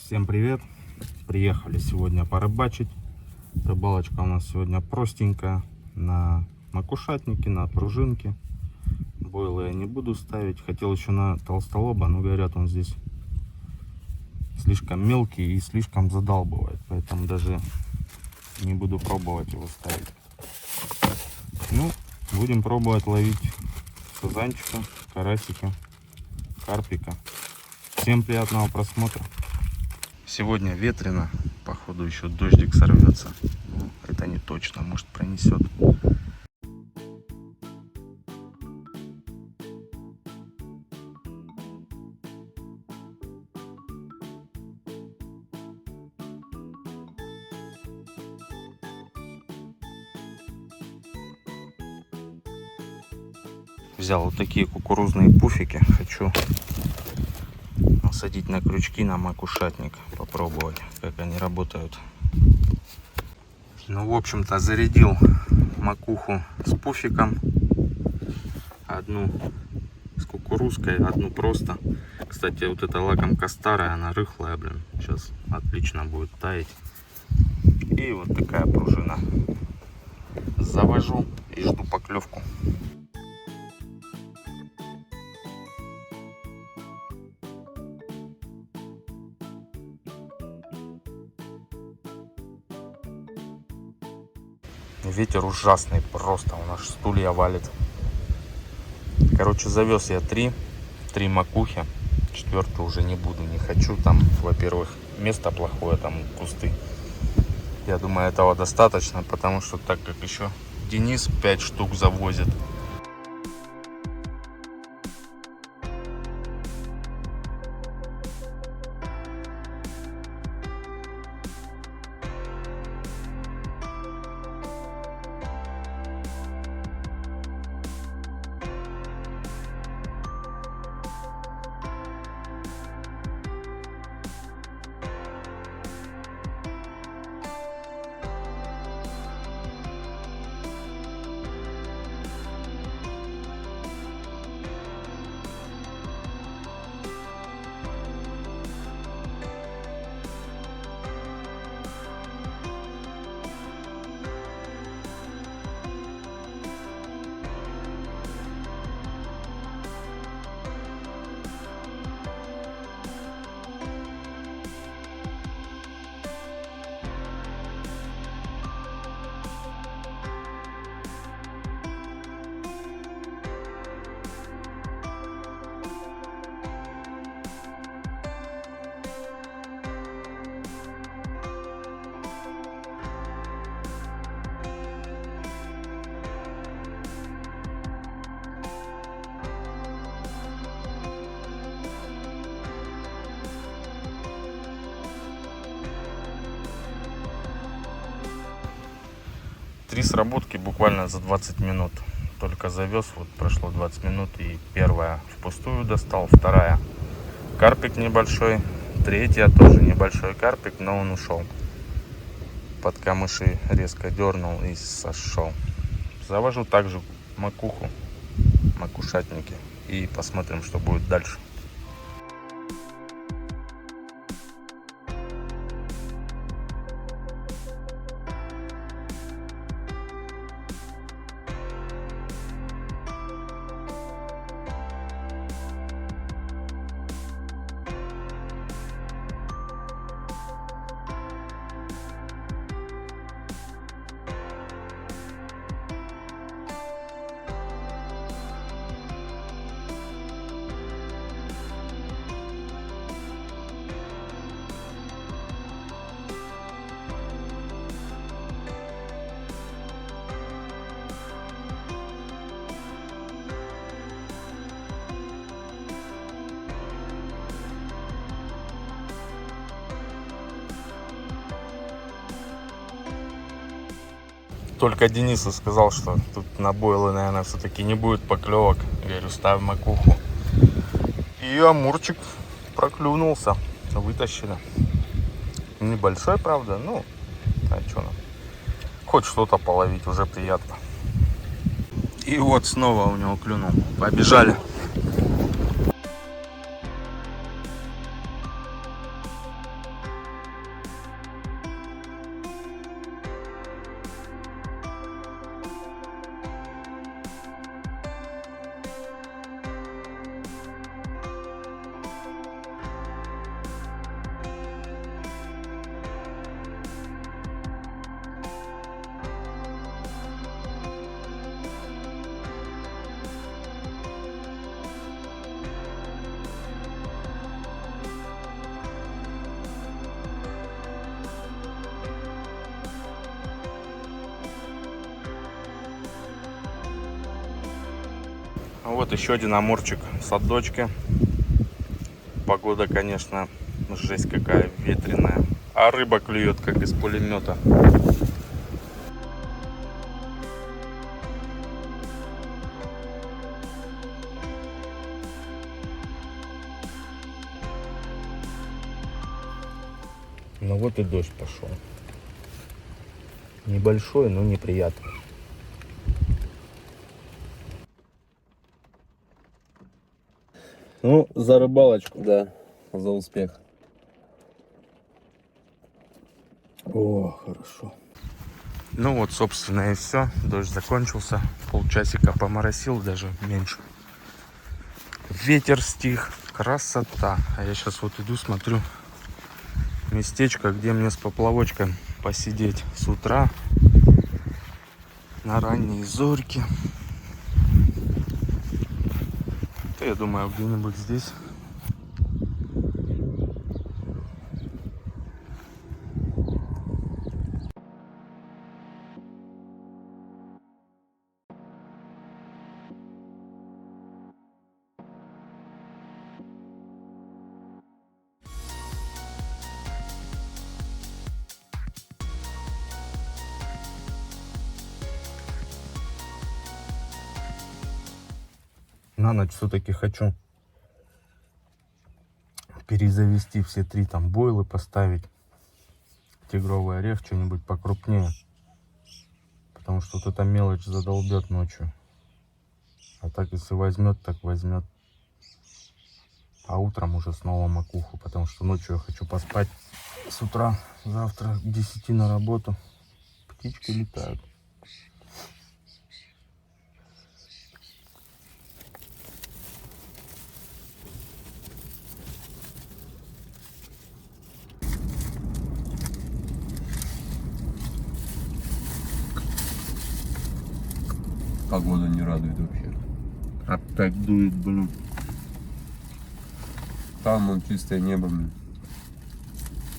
Всем привет! Приехали сегодня порыбачить. Рыбалочка у нас сегодня простенькая. На макушатнике, на пружинке. Бойлы я не буду ставить. Хотел еще на толстолоба, но говорят, он здесь слишком мелкий и слишком задалбывает. Поэтому даже не буду пробовать его ставить. Ну, будем пробовать ловить сазанчика, карасика, карпика. Всем приятного просмотра. Сегодня ветрено, походу еще дождик сорвется. Ну, это не точно, может пронесет. Взял вот такие кукурузные пуфики, хочу насадить на крючки на макушатник, попробовать, как они работают. Ну, в общем-то, зарядил макуху с пуфиком, одну с кукурузкой, одну просто. Кстати, вот эта лакомка старая, она рыхлая, блин, сейчас отлично будет таять. И вот такая пружина. Завожу и жду поклевку. Ветер ужасный, просто у нас стулья валит. Короче, завез я три макухи. Четвертую уже не буду, не хочу. Там, во-первых, место плохое, там кусты. Я думаю, этого достаточно, потому что так как еще Денис 5 штук завозит. Три сработки буквально за 20 минут. Только завез, вот прошло 20 минут, и первая впустую достал, вторая карпик небольшой, третья тоже небольшой карпик, но он ушел. Под камыши резко дернул и сошел. Завожу также макуху, макушатники, и посмотрим, что будет дальше. Только Денису сказал, что тут на бойлы, наверное, все-таки не будет поклевок. Говорю, ставь макуху. И амурчик проклюнулся. Вытащили. Небольшой, правда, ну, а что нам? Хоть что-то половить, уже приятно. И вот снова у него клюнул. Побежали. Вот еще один амурчик с отдочки. Погода, конечно, жесть какая ветреная. А рыба клюет, как из пулемета. Ну вот и дождь пошел. Небольшой, но неприятный. Ну, за рыбалочку. Да, за успех. О, хорошо. Ну вот, собственно, и все. Дождь закончился. Полчасика поморосил, даже меньше. Ветер стих. Красота. А я сейчас вот иду, смотрю местечко, где мне с поплавочком посидеть с утра на ранней зорьке. Да, я думаю, где-нибудь здесь. На ночь все-таки хочу перезавести все три там бойлы, поставить тигровый орех, что-нибудь покрупнее, потому что вот эта мелочь задолбет ночью. А так, если возьмет, так возьмет. А утром уже снова макуху, потому что ночью я хочу поспать. С утра завтра к 10 на работу. Птички летают. Погода не радует вообще. Опять дует, блин. Там вон чистое небо, блин.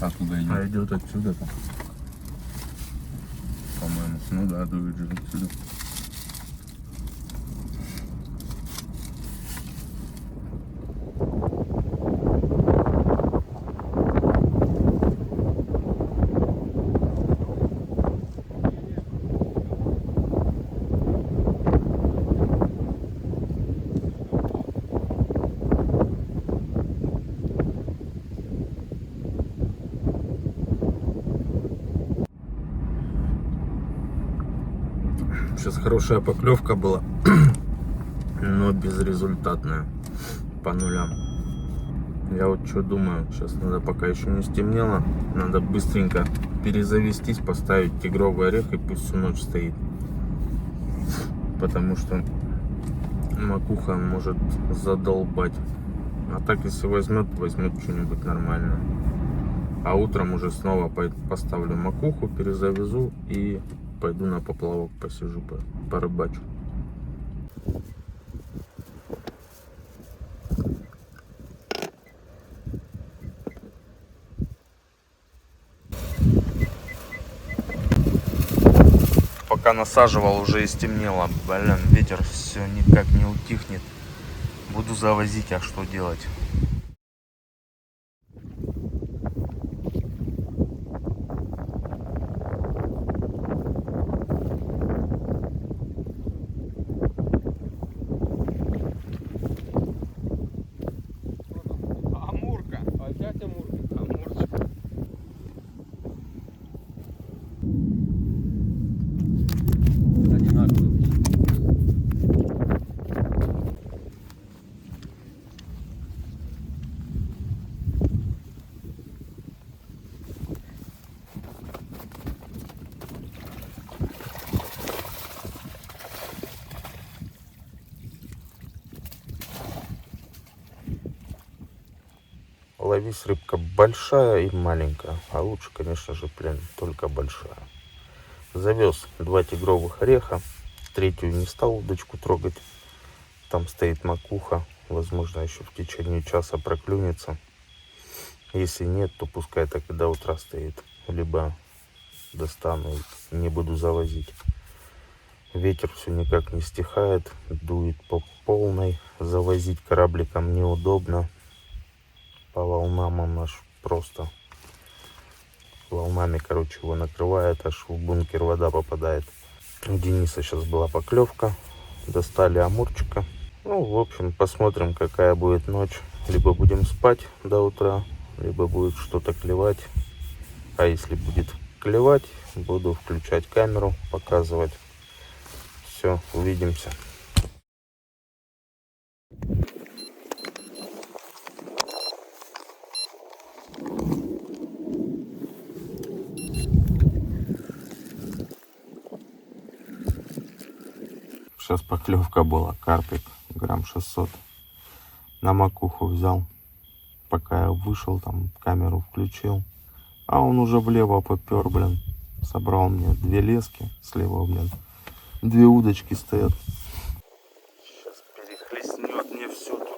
Оттуда идет. А идет отсюда-то. По-моему. Ну да, дует же отсюда. Сейчас хорошая поклевка была, но безрезультатная, по нулям. Я вот что думаю, сейчас надо, пока еще не стемнело, надо быстренько перезавестись, поставить тигровый орех и пусть всю ночь стоит. Потому что макуха может задолбать. А так, если возьмет что-нибудь нормальное. А утром уже снова поставлю макуху, перезавезу и пойду на поплавок посижу, порыбачу. Пока насаживал, уже и стемнело. Блин, ветер все никак не утихнет. Буду завозить, а что делать? Амурка. Опять амурка. Амурчик. Одинаковый. Ловись рыбка большая и маленькая. А лучше, конечно же, блин, только большая. Завез 2 тигровых ореха. Третью не стал удочку трогать. Там стоит макуха. Возможно, еще в течение часа проклюнется. Если нет, то пускай так и до утра стоит. Либо достану и не буду завозить. Ветер все никак не стихает, дует по полной. Завозить корабликом неудобно. По волнам он аж просто волнами, короче, его накрывает, аж в бункер вода попадает. У Дениса сейчас была поклевка. Достали амурчика. Ну, в общем, посмотрим, какая будет ночь. Либо будем спать до утра, либо будет что-то клевать. А если будет клевать, буду включать камеру, показывать. Все, увидимся. Сейчас поклевка была, карпик, грамм 600. На макуху взял. Пока я вышел, там камеру включил. А он уже влево попер, блин. Собрал мне 2 лески слева, блин. 2 удочки стоят. Сейчас перехлестнет мне все тут.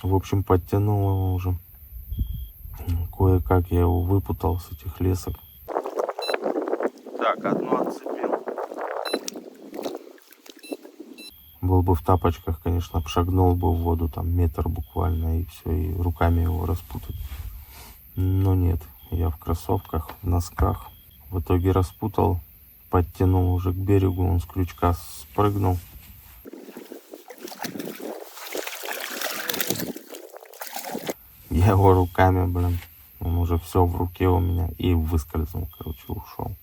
В общем, подтянул его уже. Кое-как я его выпутал с этих лесок. Так, одну отцепил. Был бы в тапочках, конечно, обшагнул бы в воду там метр буквально и все, и руками его распутать. Но нет, я в кроссовках, в носках. В итоге распутал, подтянул уже к берегу, он с крючка спрыгнул. Я его руками, блин, он уже все в руке у меня и выскользнул, короче, ушел.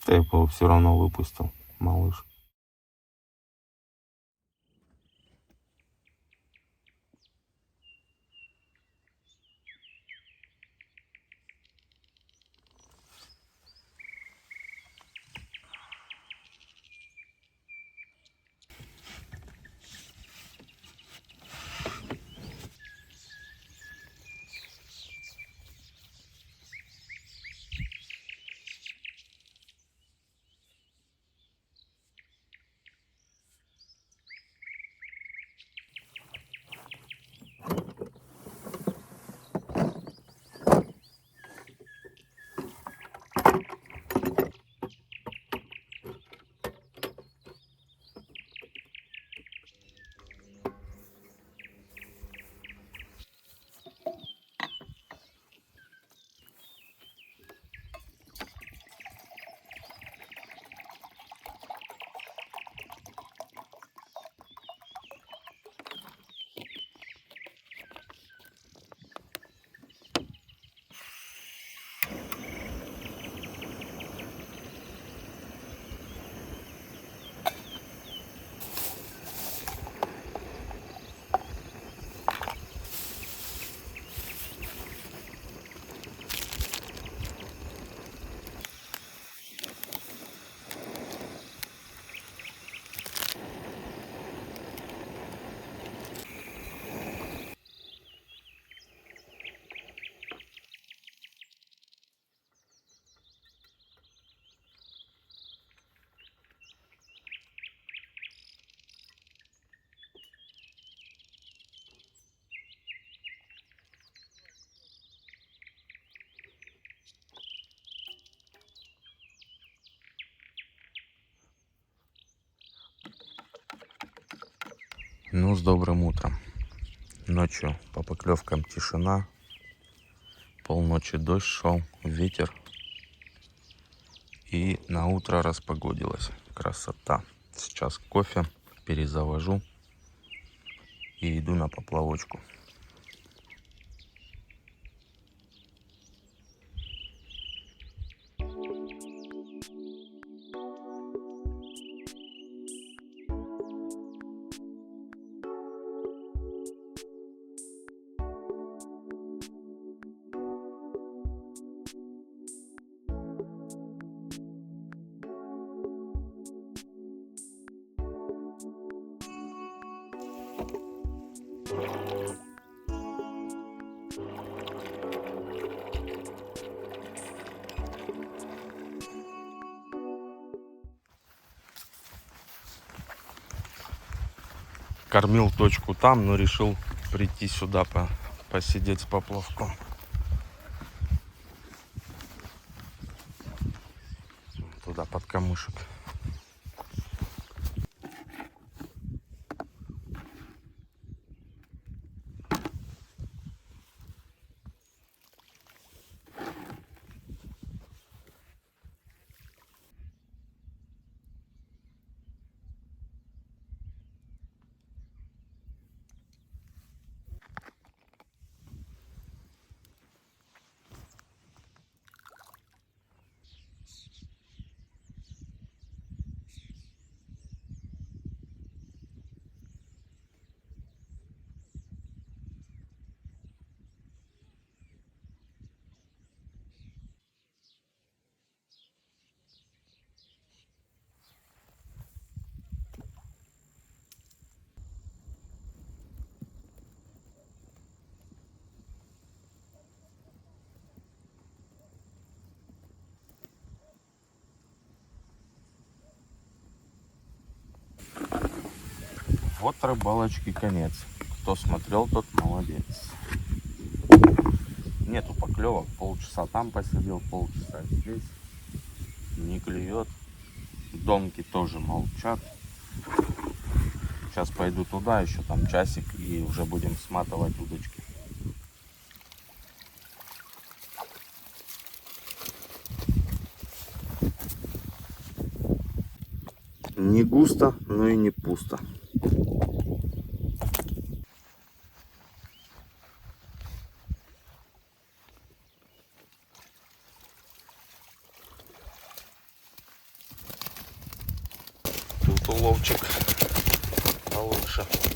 Я его все равно выпустил, малыш. Ну, с добрым утром. Ночью по поклевкам тишина. Полночи дождь шел, ветер. И на утро распогодилось. Красота. Сейчас кофе перезавожу и иду на поплавочку. Кормил точку там, но решил прийти сюда посидеть с поплавком. камышек. Вот рыбалочки конец. Кто смотрел, тот молодец. Нету поклевок. Полчаса там посидел, полчаса здесь. Не клюет. Донки тоже молчат. Сейчас пойду туда, еще там часик, и уже будем сматывать удочки. Не густо, но и не пусто. Тут уловчик получше.